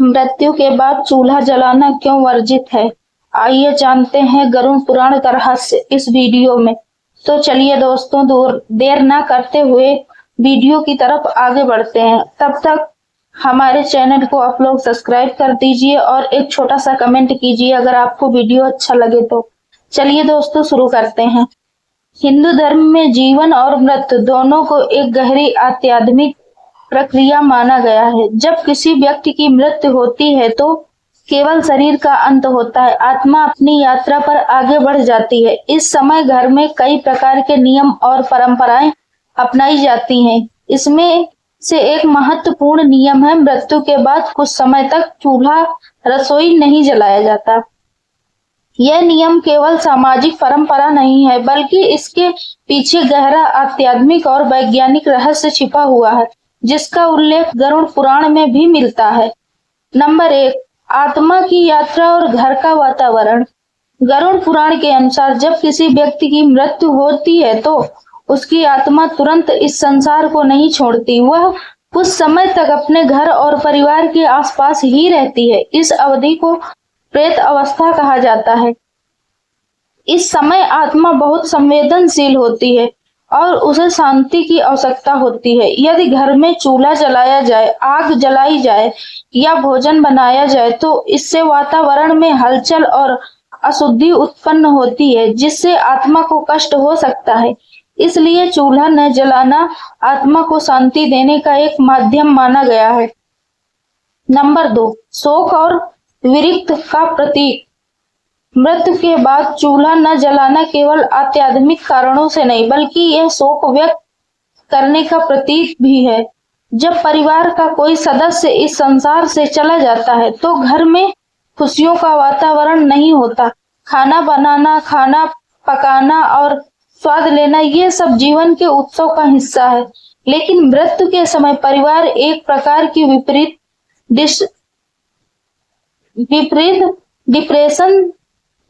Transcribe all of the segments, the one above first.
मृत्यु के बाद चूल्हा जलाना क्यों वर्जित है? आइए जानते हैं गरुड़ पुराण का रहस्य इस वीडियो में। तो चलिए दोस्तों, देर ना करते हुए वीडियो की तरफ आगे बढ़ते हैं। तब तक हमारे चैनल को आप लोग सब्सक्राइब कर दीजिए और एक छोटा सा कमेंट कीजिए अगर आपको वीडियो अच्छा लगे तो। चलिए दोस्तों, शुरू करते हैं। हिंदू धर्म में जीवन और मृत्यु दोनों को एक गहरी आध्यात्मिक प्रक्रिया माना गया है। जब किसी व्यक्ति की मृत्यु होती है तो केवल शरीर का अंत होता है, आत्मा अपनी यात्रा पर आगे बढ़ जाती है। इस समय घर में कई प्रकार के नियम और परंपराएं अपनाई जाती हैं। इसमें से एक महत्वपूर्ण नियम है, मृत्यु के बाद कुछ समय तक चूल्हा रसोई नहीं जलाया जाता। यह नियम केवल सामाजिक परंपरा नहीं है, बल्कि इसके पीछे गहरा आध्यात्मिक और वैज्ञानिक रहस्य छिपा हुआ है, जिसका उल्लेख गरुड़ पुराण में भी मिलता है। नंबर 1, आत्मा की यात्रा और घर का वातावरण। गरुड़ पुराण के अनुसार जब किसी व्यक्ति की मृत्यु होती है तो उसकी आत्मा तुरंत इस संसार को नहीं छोड़ती। वह कुछ समय तक अपने घर और परिवार के आसपास ही रहती है। इस अवधि को प्रेत अवस्था कहा जाता है। इस समय आत्मा बहुत संवेदनशील होती है और उसे शांति की आवश्यकता होती है। यदि घर में चूल्हा जलाया जाए, आग जलाई जाए या भोजन बनाया जाए तो इससे वातावरण में हलचल और अशुद्धि उत्पन्न होती है, जिससे आत्मा को कष्ट हो सकता है। इसलिए चूल्हा न जलाना आत्मा को शांति देने का एक माध्यम माना गया है। नंबर 2, शोक और विरक्ति का प्रतीक। मृत्यु के बाद चूल्हा न जलाना केवल आध्यात्मिक कारणों से नहीं, बल्कि यह शोक व्यक्त करने का प्रतीक भी है। जब परिवार का कोई सदस्य इस संसार से चला जाता है तो घर में खुशियों का वातावरण नहीं होता। खाना बनाना, खाना पकाना और स्वाद लेना, ये सब जीवन के उत्सव का हिस्सा है। लेकिन मृत्यु के समय परिवार एक प्रकार की विपरीत डिप्रेशन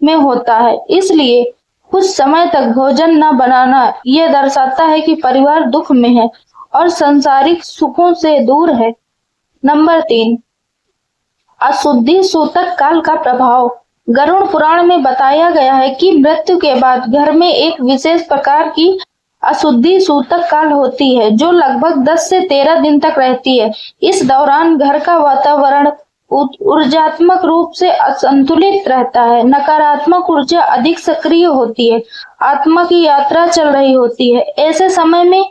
में होता है। इसलिए कुछ समय तक भोजन न बनाना यह दर्शाता है कि परिवार दुख में है और सांसारिक सुखों से दूर है। नंबर 3, अशुद्धि सूतक काल का प्रभाव। गरुड़ पुराण में बताया गया है कि मृत्यु के बाद घर में एक विशेष प्रकार की अशुद्धि सूतक काल होती है, जो लगभग 10 से 13 दिन तक रहती है। इस दौरान घर का वातावरण ऊर्जात्मक रूप से असंतुलित रहता है। नकारात्मक ऊर्जा अधिक सक्रिय होती है, आत्मा की यात्रा चल रही होती है। ऐसे समय में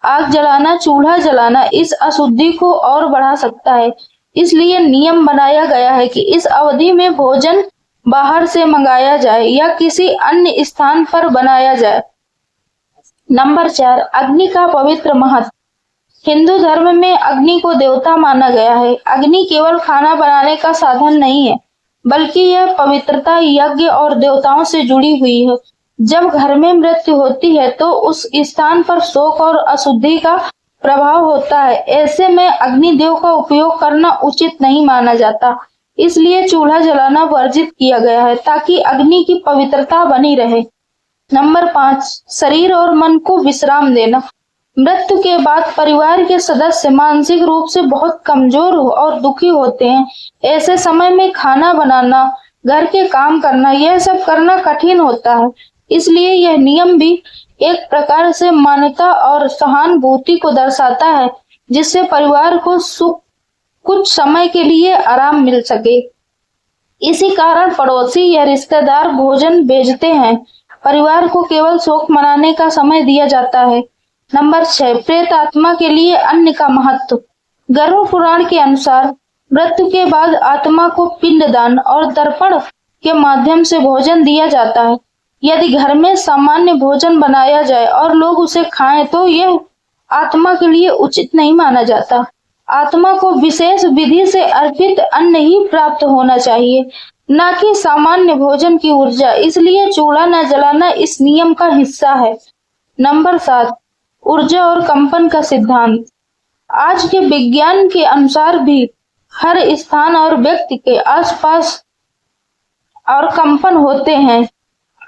आग जलाना, चूल्हा जलाना इस अशुद्धि को और बढ़ा सकता है। इसलिए नियम बनाया गया है कि इस अवधि में भोजन बाहर से मंगाया जाए या किसी अन्य स्थान पर बनाया जाए। नंबर 4, अग्नि का पवित्र महत्व। हिंदू धर्म में अग्नि को देवता माना गया है। अग्नि केवल खाना बनाने का साधन नहीं है, बल्कि यह पवित्रता, यज्ञ और देवताओं से जुड़ी हुई है। जब घर में मृत्यु होती है तो उस स्थान पर शोक और अशुद्धि का प्रभाव होता है। ऐसे में अग्निदेव का उपयोग करना उचित नहीं माना जाता। इसलिए चूल्हा जलाना वर्जित किया गया है, ताकि अग्नि की पवित्रता बनी रहे। नंबर 5, शरीर और मन को विश्राम देना। मृत्यु के बाद परिवार के सदस्य मानसिक रूप से बहुत कमजोर और दुखी होते हैं। ऐसे समय में खाना बनाना, घर के काम करना, यह सब करना कठिन होता है। इसलिए यह नियम भी एक प्रकार से मानवता और सहानुभूति को दर्शाता है, जिससे परिवार को कुछ समय के लिए आराम मिल सके। इसी कारण पड़ोसी या रिश्तेदार भोजन भेजते हैं। परिवार को केवल शोक मनाने का समय दिया जाता है। नंबर 6, प्रेत आत्मा के लिए अन्न का महत्व। गरुड़ पुराण के अनुसार मृत्यु के बाद आत्मा को पिंडदान और तर्पण के माध्यम से भोजन दिया जाता है। यदि घर में सामान्य भोजन बनाया जाए और लोग उसे खाएं तो यह आत्मा के लिए उचित नहीं माना जाता। आत्मा को विशेष विधि से अर्पित अन्न ही प्राप्त होना चाहिए, न कि सामान्य भोजन की ऊर्जा। इसलिए चूल्हा न जलाना इस नियम का हिस्सा है। नंबर 7, ऊर्जा और कंपन का सिद्धांत। आज के विज्ञान के अनुसार भी हर स्थान और व्यक्ति के आसपास और कंपन होते हैं।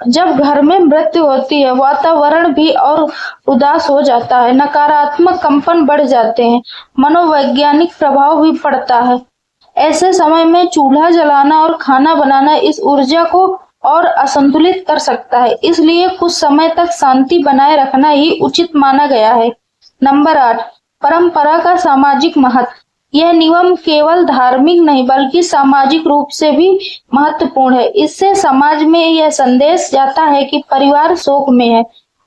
जब घर में मृत्यु होती है, वातावरण भी और उदास हो जाता है, नकारात्मक कंपन बढ़ जाते हैं, मनोवैज्ञानिक प्रभाव भी पड़ता है। ऐसे समय में चूल्हा जलाना और खाना बनाना इस ऊर्जा को और असंतुलित कर सकता है, इसलिए कुछ समय तक शांति बनाए रखना ही उचित माना गया है। नंबर 8, परंपरा का सामाजिक महत्व। यह नियम केवल धार्मिक नहीं बल्कि सामाजिक रूप से भी महत्वपूर्ण है। इससे समाज में यह संदेश जाता है कि परिवार शोक में है,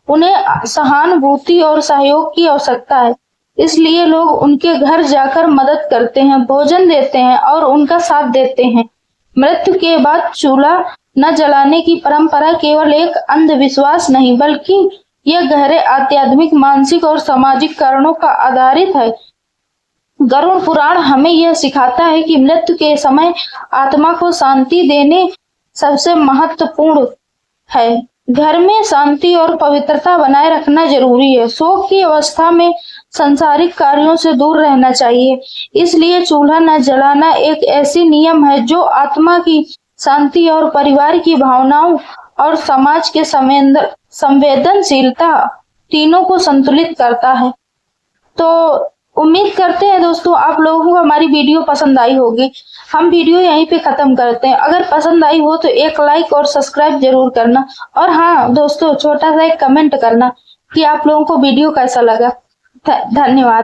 उन्हें सहानुभूति और सहयोग की आवश्यकता है। इसलिए लोग उनके घर जाकर मदद करते हैं, भोजन देते हैं और उनका साथ देते हैं। मृत्यु के बाद चूल्हा न जलाने की परंपरा केवल एक अंधविश्वास नहीं बल्कि यह गहरे आध्यात्मिक, मानसिक और सामाजिक कारणों का आधारित है। गरुड़ पुराण हमें यह सिखाता है कि मृत्यु के समय आत्मा को शांति देने सबसे महत्वपूर्ण है। घर में शांति और पवित्रता बनाए रखना जरूरी है। शोक की अवस्था में सांसारिक कार्यों से दूर रहना चाहिए। इसलिए चूल्हा न जलाना एक ऐसी नियम है जो आत्मा की शांति और परिवार की भावनाओं और समाज के संवेदनशीलता तीनों को संतुलित करता है। तो उम्मीद करते हैं दोस्तों आप लोगों को हमारी वीडियो पसंद आई होगी। हम वीडियो यहीं पे खत्म करते हैं। अगर पसंद आई हो तो एक लाइक और सब्सक्राइब जरूर करना, और हाँ दोस्तों छोटा सा एक कमेंट करना कि आप लोगों को वीडियो कैसा लगा। धन्यवाद।